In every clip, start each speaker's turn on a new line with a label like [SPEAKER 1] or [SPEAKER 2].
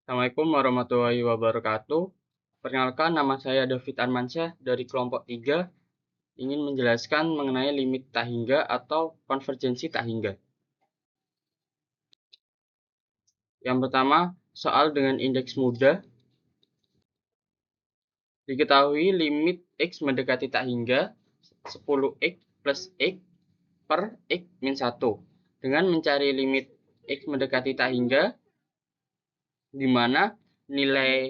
[SPEAKER 1] Assalamualaikum warahmatullahi wabarakatuh. Perkenalkan, nama saya David Armansyah dari kelompok 3, ingin menjelaskan mengenai limit tak hingga atau konvergensi tak hingga. Yang pertama, soal dengan indeks mudah. Diketahui limit X mendekati tak hingga 10X plus X per X min 1. Dengan mencari limit X mendekati tak hingga, di mana nilai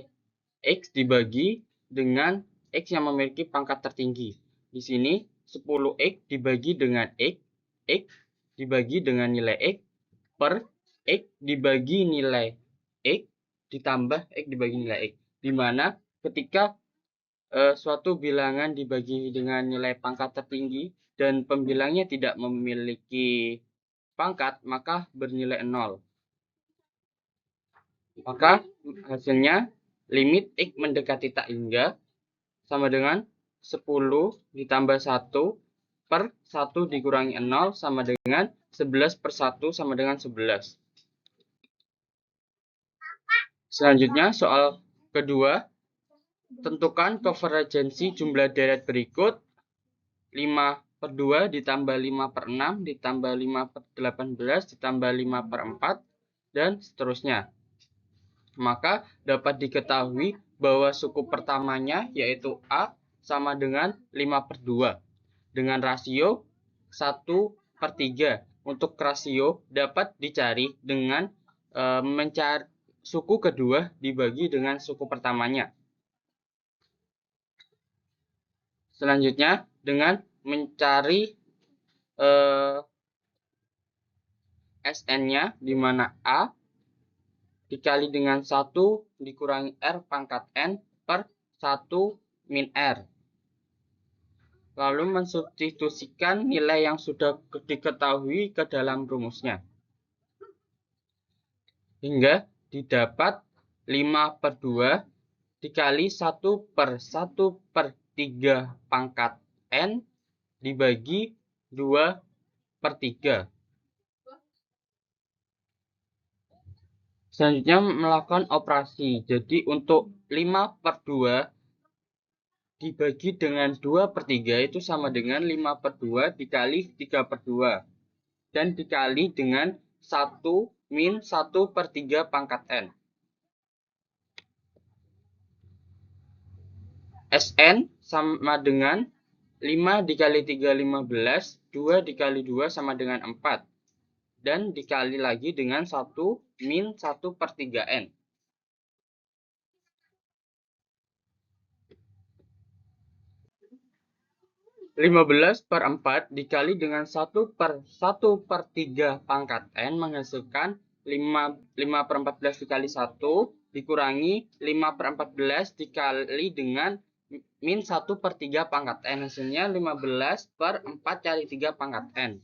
[SPEAKER 1] X dibagi dengan X yang memiliki pangkat tertinggi. Di sini 10X dibagi dengan X dibagi dengan nilai X, per X dibagi nilai X, ditambah X dibagi nilai X. Di mana ketika suatu bilangan dibagi dengan nilai pangkat tertinggi dan pembilangnya tidak memiliki pangkat, maka bernilai 0. Maka hasilnya limit X mendekati tak hingga sama dengan 10 ditambah 1 per 1 dikurangi 0 sama dengan 11 per 1 sama dengan 11. Selanjutnya soal kedua, tentukan konvergensi jumlah deret berikut 5/2 ditambah 5/6 ditambah 5/18 ditambah 5/4 dan seterusnya. Maka dapat diketahui bahwa suku pertamanya yaitu A sama dengan 5/2 dengan rasio 1/3. Untuk rasio dapat dicari dengan mencari suku kedua dibagi dengan suku pertamanya. Selanjutnya dengan mencari SN-nya, di mana A dikali dengan 1 dikurangi R pangkat N per 1 min R. Lalu mensubstitusikan nilai yang sudah diketahui ke dalam rumusnya. Hingga didapat 5/2 dikali 1/1/3 pangkat N dibagi 2/3. Selanjutnya melakukan operasi. Jadi untuk 5/2 dibagi dengan 2/3 itu sama dengan 5/2 dikali 3/2. Dan dikali dengan 1 min 1/3 pangkat N. Sn sama dengan 5 dikali 3, 15. 2 dikali 2 sama dengan 4. Dan dikali lagi dengan 1 min 1/3 N. 15/4 dikali dengan 1/1/3 pangkat N menghasilkan 5/14 dikali 1 dikurangi 5/14 dikali dengan min 1/3 pangkat N. Hasilnya 15/4 kali 3 pangkat N.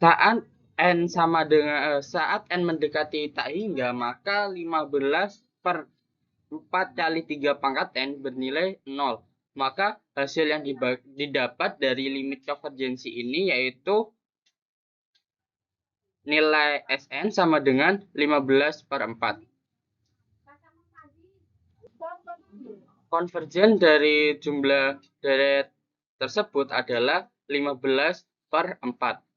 [SPEAKER 1] Saat N mendekati tak hingga, maka 15/4 kali 3 pangkat N bernilai 0. Maka hasil yang didapat dari limit konvergensi ini yaitu nilai Sn sama dengan 15/4. Konvergen dari jumlah deret tersebut adalah 15/4.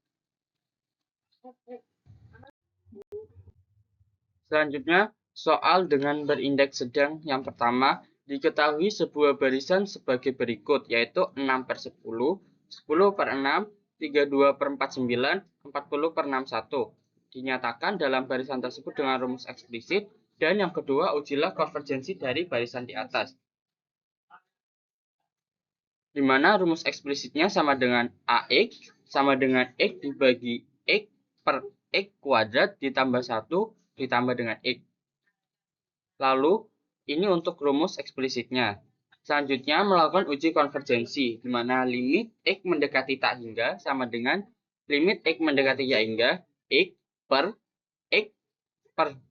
[SPEAKER 1] Selanjutnya, soal dengan berindeks sedang yang pertama, diketahui sebuah barisan sebagai berikut, yaitu 6/10, 10/6, 32/49, 40/61. Dinyatakan dalam barisan tersebut dengan rumus eksplisit, dan yang kedua, ujilah konvergensi dari barisan di atas. Di mana rumus eksplisitnya sama dengan AX sama dengan X dibagi X per X kuadrat ditambah 1 ditambah dengan X. Lalu, ini untuk rumus eksplisitnya. Selanjutnya, melakukan uji konvergensi, di mana limit X mendekati tak hingga sama dengan limit X mendekati tak hingga X per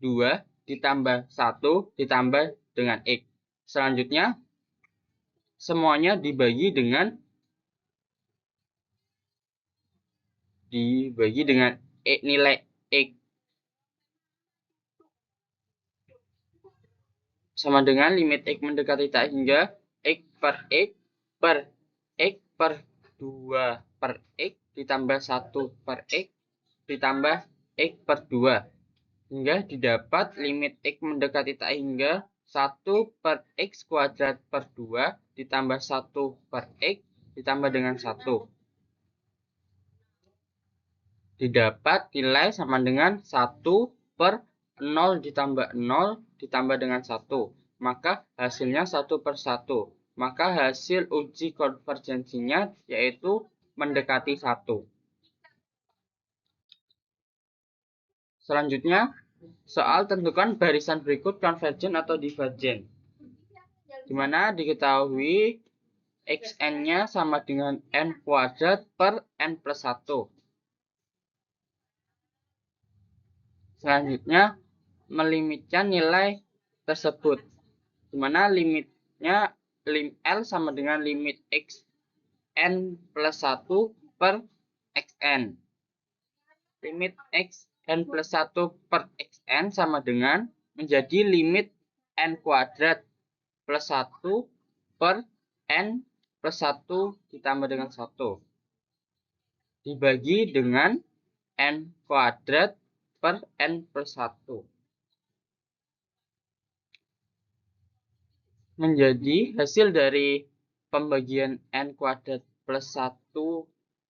[SPEAKER 1] 2 ditambah 1 ditambah dengan X. Selanjutnya, semuanya dibagi dengan nilai X. sama dengan limit X mendekati tak hingga X per X per X per 2 per X ditambah 1 per X ditambah X per 2 hingga didapat limit X mendekati tak hingga 1 per X kuadrat per 2 ditambah 1 per X ditambah dengan 1. Didapat nilai sama dengan 1 per 0 ditambah 0 ditambah dengan 1. Maka hasilnya 1 per 1. Maka hasil uji konvergensinya yaitu mendekati 1. Selanjutnya, soal tentukan barisan berikut konvergen atau divergen. Di mana diketahui xn-nya sama dengan n kuadrat per n plus 1. Selanjutnya, melimitkan nilai tersebut. Di mana limitnya L sama dengan limit xn plus 1 per xn. Limit xn plus 1 per xn sama dengan menjadi limit n kuadrat plus 1 per n plus 1 ditambah dengan 1. Dibagi dengan n kuadrat per n plus 1. Menjadi hasil dari pembagian n kuadrat plus 1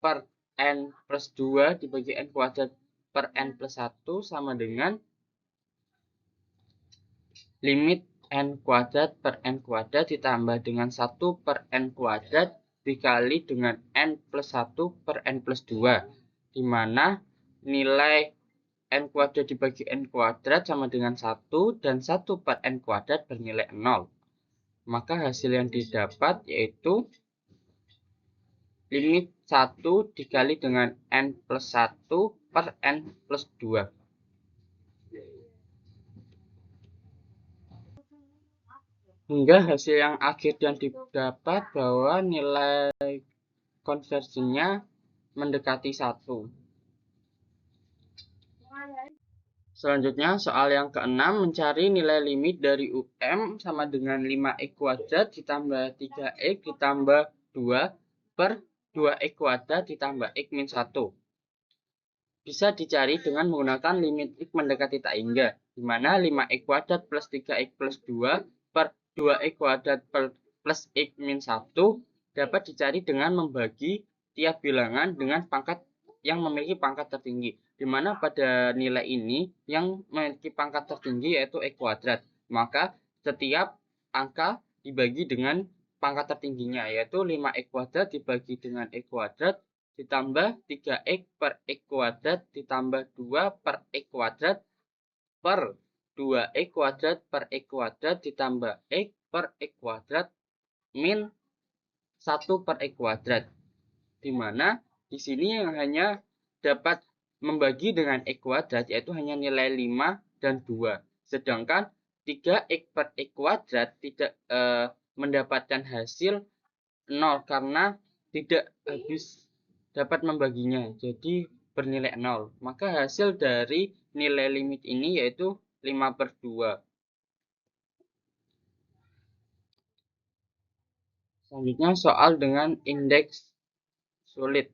[SPEAKER 1] per n plus 2 dibagi n kuadrat per n plus 1 sama dengan limit n kuadrat per n kuadrat ditambah dengan 1 per n kuadrat dikali dengan n plus 1 per n plus 2. Di mana nilai n kuadrat dibagi n kuadrat sama dengan 1 dan 1 per n kuadrat bernilai 0. Maka hasil yang didapat yaitu limit 1 dikali dengan n plus 1 per n plus 2. Hingga hasil yang akhir yang didapat bahwa nilai konversinya mendekati 1. Selanjutnya soal yang keenam, mencari nilai limit dari UM sama dengan 5x kuadrat ditambah 3x ditambah 2 per 2x kuadrat ditambah x min 1. Bisa dicari dengan menggunakan limit x mendekati tak hingga, di mana 5x kuadrat plus 3x plus 2 per 2x kuadrat plus x min 1 dapat dicari dengan membagi tiap bilangan dengan pangkat yang memiliki pangkat tertinggi, di mana pada nilai ini yang memiliki pangkat tertinggi yaitu x kuadrat. Maka setiap angka dibagi dengan pangkat tertingginya, yaitu 5x kuadrat dibagi dengan x kuadrat ditambah 3x per x kuadrat ditambah 2 per x kuadrat per 2x kuadrat per x kuadrat ditambah x per x kuadrat min 1 per x kuadrat. Di mana di sini yang hanya dapat membagi dengan x kuadrat yaitu hanya nilai 5 dan 2. Sedangkan 3x per x kuadrat tidak mendapatkan hasil 0 karena tidak habis dapat membaginya. Jadi bernilai 0. Maka hasil dari nilai limit ini yaitu 5 per 2. Selanjutnya soal dengan indeks sulit.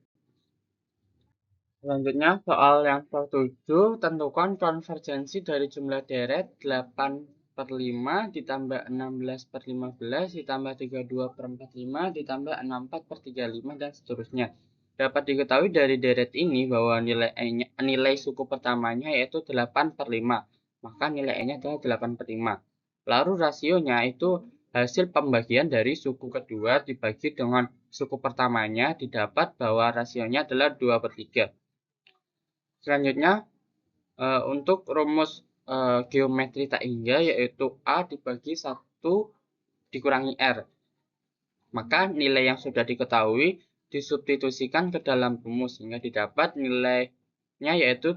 [SPEAKER 1] Selanjutnya soal yang ke-7, tentukan konvergensi dari jumlah deret 8 per 5 ditambah 16 per 15 ditambah 32 per 45 ditambah 64 per 35 dan seterusnya. Dapat diketahui dari deret ini bahwa nilai suku pertamanya yaitu 8 per 5. Maka nilainya adalah 8 per 5. Lalu rasionya itu hasil pembagian dari suku kedua dibagi dengan suku pertamanya, didapat bahwa rasionya adalah 2 per 3. Selanjutnya untuk rumus geometri tak hingga yaitu A dibagi 1 dikurangi R. Maka nilai yang sudah diketahui disubstitusikan ke dalam rumus sehingga didapat nilainya yaitu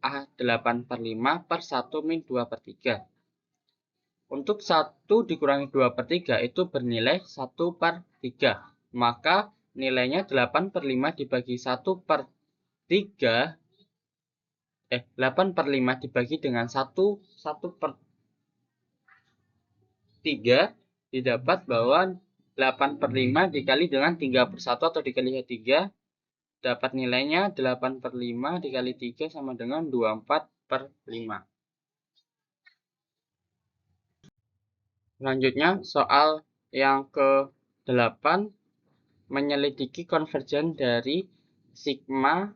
[SPEAKER 1] A 8 per 5 per 1 min 2 per 3. Untuk 1 dikurangi 2 per 3 itu bernilai 1 per 3. Maka nilainya 8 per 5 dibagi 1 per 3. 8 per 5 dibagi dengan 1 per 3, didapat bahwa 8/5 dikali dengan 3/1 atau dikali 3, dapat nilainya 8/5 dikali 3 sama dengan 24/5. Selanjutnya, soal yang ke-8, menyelidiki konvergen dari sigma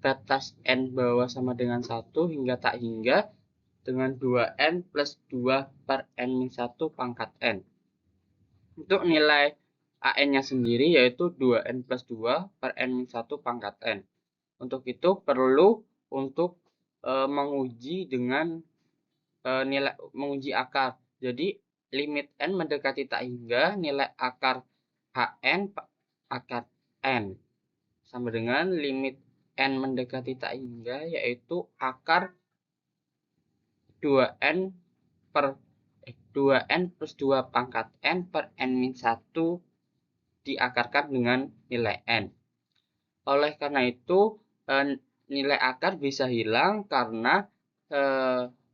[SPEAKER 1] batas n bawah sama dengan 1 hingga tak hingga dengan 2n plus 2 per n-1 pangkat n. Untuk nilai an-nya sendiri yaitu 2n plus 2 per n-1 pangkat n. Untuk itu perlu untuk menguji dengan menguji akar. Jadi limit n mendekati tak hingga nilai akar hn akar n sama dengan limit n mendekati tak hingga yaitu akar 2n plus 2 pangkat n per n-1 diakarkan dengan nilai n. Oleh karena itu nilai akar bisa hilang karena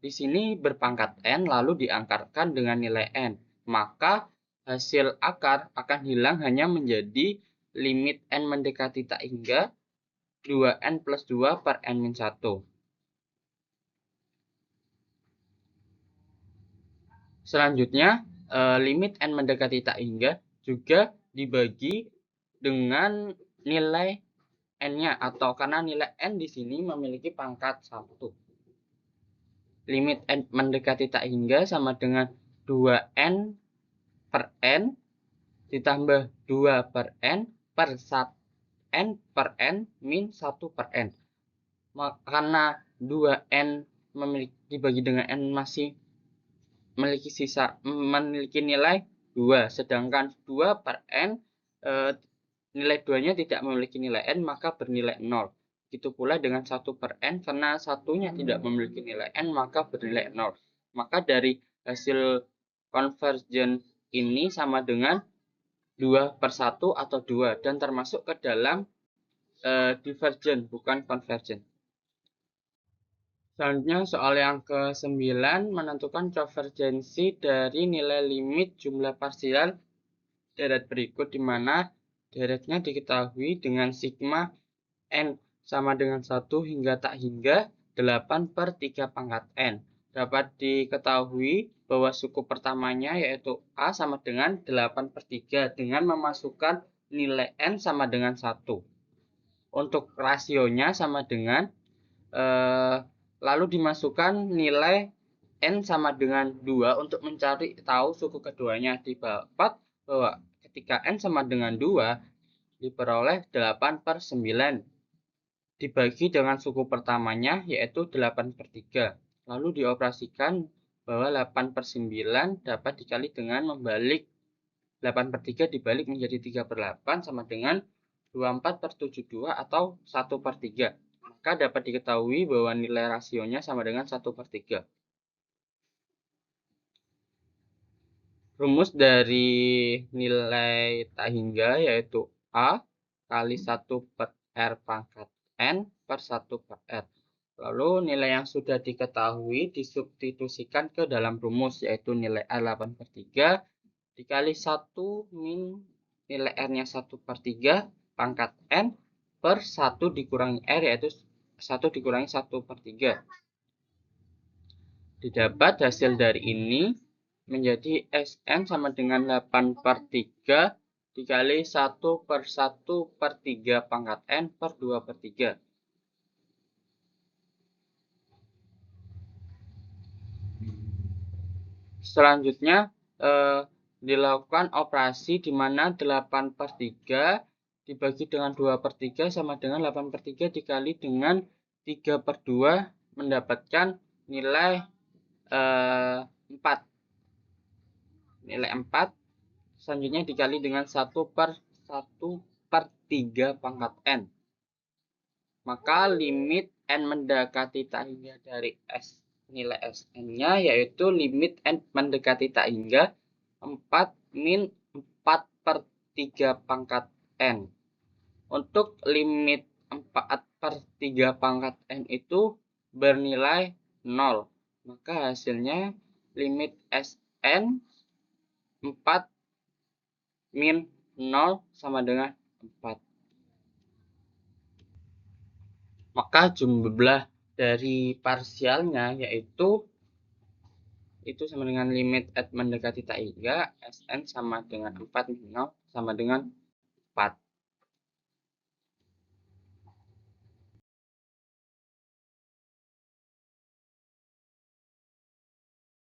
[SPEAKER 1] di sini berpangkat n lalu diakarkan dengan nilai n. Maka hasil akar akan hilang hanya menjadi limit n mendekati tak hingga 2n plus 2 per n-1. Selanjutnya, limit n mendekati tak hingga juga dibagi dengan nilai n-nya, atau karena nilai n di sini memiliki pangkat 1. Limit n mendekati tak hingga sama dengan 2n per n ditambah 2 per n per 1 n per n min 1 per n. Karena 2n dibagi dengan n masih memiliki nilai 2, sedangkan 2 per n nilai 2-nya tidak memiliki nilai n, maka bernilai 0. Begitu pula dengan 1 per n, karena satunya tidak memiliki nilai n, maka bernilai 0. Maka dari hasil konvergen ini sama dengan 2/1 atau 2, dan termasuk ke dalam divergen, bukan konvergen. Selanjutnya soal yang ke-9, menentukan konvergensi dari nilai limit jumlah parsial deret berikut, di mana deretnya diketahui dengan sigma n sama dengan 1 hingga tak hingga 8/3 pangkat n. Dapat diketahui bahwa suku pertamanya yaitu A sama dengan 8/3 dengan memasukkan nilai n sama dengan 1. Untuk rasionya sama dengan lalu dimasukkan nilai n sama dengan 2 untuk mencari tahu suku keduanya. Didapat bahwa ketika n sama dengan 2 diperoleh 8/9 dibagi dengan suku pertamanya yaitu 8/3. Lalu dioperasikan bahwa 8/9 dapat dikali dengan membalik 8/3 dibalik menjadi 3/8 sama dengan 24/72 atau 1/3. Maka dapat diketahui bahwa nilai rasionya sama dengan 1/3. Rumus dari nilai tak hingga yaitu A kali 1 per R pangkat N per 1 per R. Lalu nilai yang sudah diketahui disubstitusikan ke dalam rumus yaitu nilai R 8/3 dikali 1 min nilai R-nya 1/3 pangkat N per 1 dikurangi R yaitu 1 dikurangi 1/3. Didapat hasil dari ini menjadi Sn sama dengan 8/3 dikali 1/1/3 pangkat N per 2/3. Selanjutnya dilakukan operasi di mana 8/3 dibagi dengan 2/3 sama dengan 8/3 dikali dengan 3/2 mendapatkan nilai 4. Nilai 4 selanjutnya dikali dengan 1/1/3 pangkat N. Maka limit N mendekati tak hingga dari nilai Sn-nya yaitu limit N mendekati tak hingga 4 min 4/3 pangkat N. Untuk limit 4/3 pangkat N itu bernilai 0. Maka hasilnya limit Sn 4 min 0 sama dengan 4. Maka jumlah dari parsialnya yaitu itu sama dengan limit at mendekati tak hingga Sn sama dengan 4 min 0 sama dengan 4.